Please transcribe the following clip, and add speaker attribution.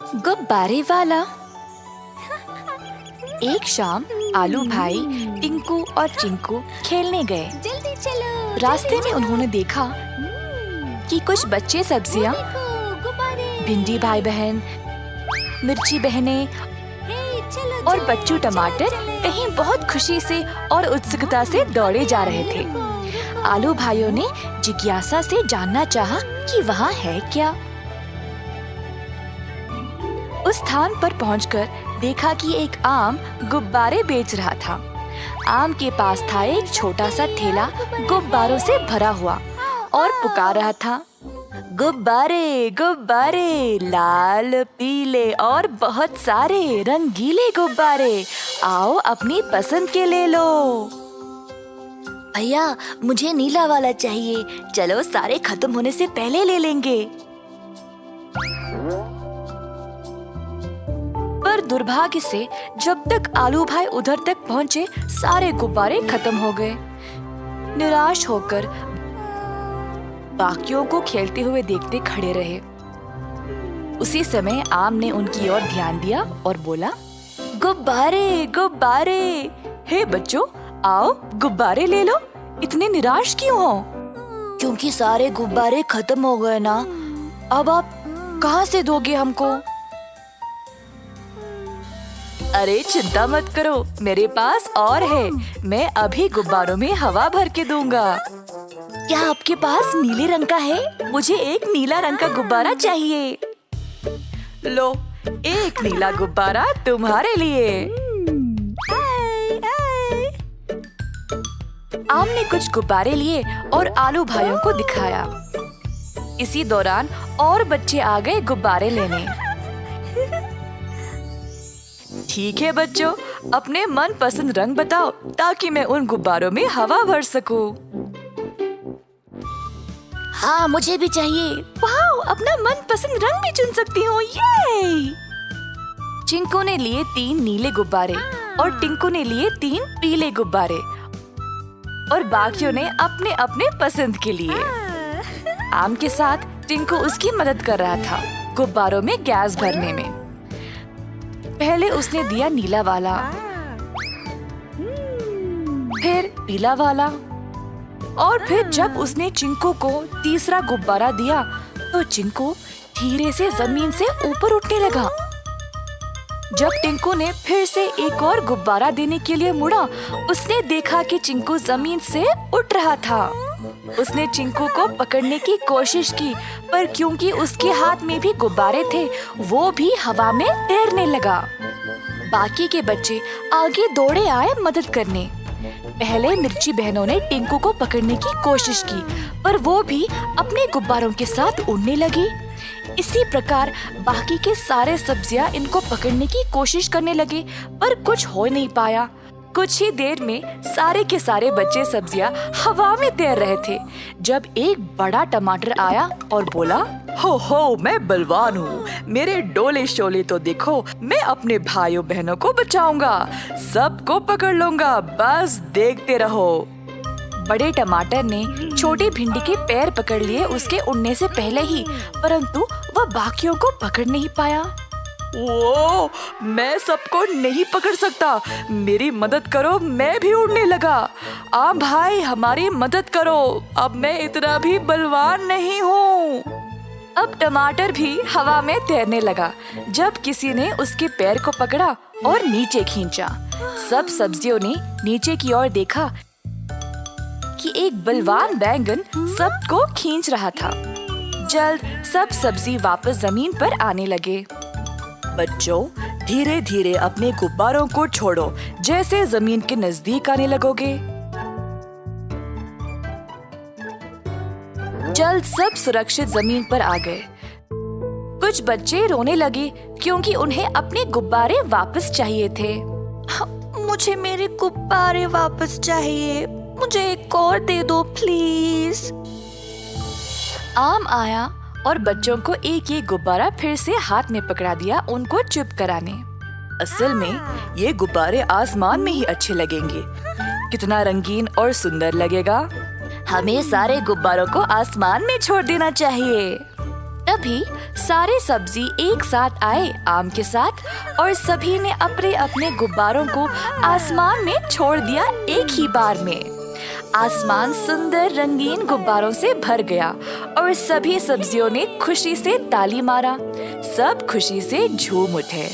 Speaker 1: गुब्बारे वाला। एक शाम आलू भाई टिंकू और चिंकू खेलने गए।
Speaker 2: जल्दी चलो।
Speaker 1: रास्ते में उन्होंने देखा कि कुछ बच्चे सब्जियां, भिंडी भाई बहन, मिर्ची बहनें और बच्चू टमाटर कहीं बहुत खुशी से और उत्सुकता से दौड़े जा रहे थे। आलू भाइयों ने जिज्ञासा से जानना चाहा कि वहाँ है क्या। उस स्थान पर पहुंचकर देखा कि एक आम गुब्बारे बेच रहा था। आम के पास था एक छोटा सा ठेला गुब्बारों से भरा हुआ और पुकार रहा था, गुब्बारे गुब्बारे, लाल पीले और बहुत सारे रंगीले गुब्बारे, आओ अपनी पसंद के ले लो। भैया मुझे नीला वाला चाहिए, चलो सारे खत्म होने से पहले ले लेंगे। पर दुर्भाग्य से जब तक आलू भाई उधर तक पहुंचे सारे गुब्बारे खत्म हो गए। निराश होकर बाकियों को खेलते हुए देखते खड़े रहे। उसी समय आम ने उनकी ओर ध्यान दिया और बोला, गुब्बारे गुब्बारे, हे बच्चों आओ गुब्बारे ले लो, इतने निराश क्यों हो? क्योंकि सारे गुब्बारे खत्म हो गए ना, अब आप कहाँ से दोगे हमको? अरे चिंता मत करो, मेरे पास और है, मैं अभी गुब्बारों में हवा भर के दूंगा। क्या आपके पास नीले रंग का है? मुझे एक नीला रंग का गुब्बारा चाहिए। लो, एक नीला गुब्बारा तुम्हारे लिए। आम ने कुछ गुब्बारे लिए और आलू भाइयों को दिखाया। इसी दौरान और बच्चे आ गए गुब्बारे लेने। ठीक है बच्चों, अपने मन पसंद रंग बताओ ताकि मैं उन गुब्बारों में हवा भर सकूं। हाँ मुझे भी चाहिए। वाह, अपना मन पसंद रंग भी चुन सकती हूँ, ये। चिंकू ने लिए 3 नीले गुब्बारे और टिंकू ने लिए 3 पीले गुब्बारे और बाकियों ने अपने अपने पसंद के लिए। आम के साथ टिंकू उसकी मदद कर रहा था गुब्बारों में गैस भरने में। पहले उसने दिया नीला वाला, फिर पीला वाला और फिर जब उसने चिंकू को तीसरा गुब्बारा दिया तो चिंकू धीरे से जमीन से ऊपर उठने लगा। जब टिंकू ने फिर से एक और गुब्बारा देने के लिए मुड़ा, उसने देखा कि चिंकू जमीन से उठ रहा था। उसने चिंकू को पकड़ने की कोशिश की, पर क्योंकि उसके हाथ में भी गुब्बारे थे, वो भी हवा में तैरने लगा। बाकी के बच्चे आगे दौड़े आए मदद करने। पहले मिर्ची बहनों ने टिंकू को पकड़ने की कोशिश की, पर वो भी अपने गुब्बारों के साथ उड़ने लगी। इसी प्रकार बाकी के सारे सब्जियां इनको पकड़ने की कोशिश करने लगे, पर कुछ हो नहीं पाया। कुछ ही देर में सारे के सारे बच्चे सब्जियां हवा में तैर रहे थे जब एक बड़ा टमाटर आया और बोला, हो मैं बलवान हूँ, मेरे डोले शोले तो देखो, मैं अपने भाइयों बहनों को बचाऊंगा, सबको पकड़ लूंगा, बस देखते रहो। बड़े टमाटर ने छोटी भिंडी के पैर पकड़ लिए उसके उड़ने से पहले ही, परंतु वह बाकियों को पकड़ नहीं पाया। वो मैं सबको नहीं पकड़ सकता, मेरी मदद करो, मैं भी उड़ने लगा। आम भाई हमारी मदद करो, अब मैं इतना भी बलवान नहीं हूँ। अब टमाटर भी हवा में तैरने लगा जब किसी ने उसके पैर को पकड़ा और नीचे खींचा। सब सब्जियों ने नीचे की ओर देखा कि एक बलवान बैंगन सबको खींच रहा था। जल्द सब सब्जी वापस जमीन पर आने लगे। बच्चों, धीरे धीरे अपने गुब्बारों को छोड़ो, जैसे जमीन के नजदीक आने लगोगे। जल्द सब सुरक्षित जमीन पर आ गए। कुछ बच्चे रोने लगे क्योंकि उन्हें अपने गुब्बारे वापस चाहिए थे। मुझे मेरे गुब्बारे वापस चाहिए, मुझे एक और दे दो प्लीज। आम आया और बच्चों को एक एक गुब्बारा फिर से हाथ में पकड़ा दिया उनको चुप कराने। असल में ये गुब्बारे आसमान में ही अच्छे लगेंगे, कितना रंगीन और सुंदर लगेगा। हमें सारे गुब्बारों को आसमान में छोड़ देना चाहिए। तभी सारे सब्जी एक साथ आए आम के साथ और सभी ने अपने अपने गुब्बारों को आसमान में छोड़ दिया एक ही बार में। आसमान सुंदर रंगीन गुब्बारों से भर गया और सभी सब्जियों ने खुशी से ताली मारा। सब खुशी से झूम उठे।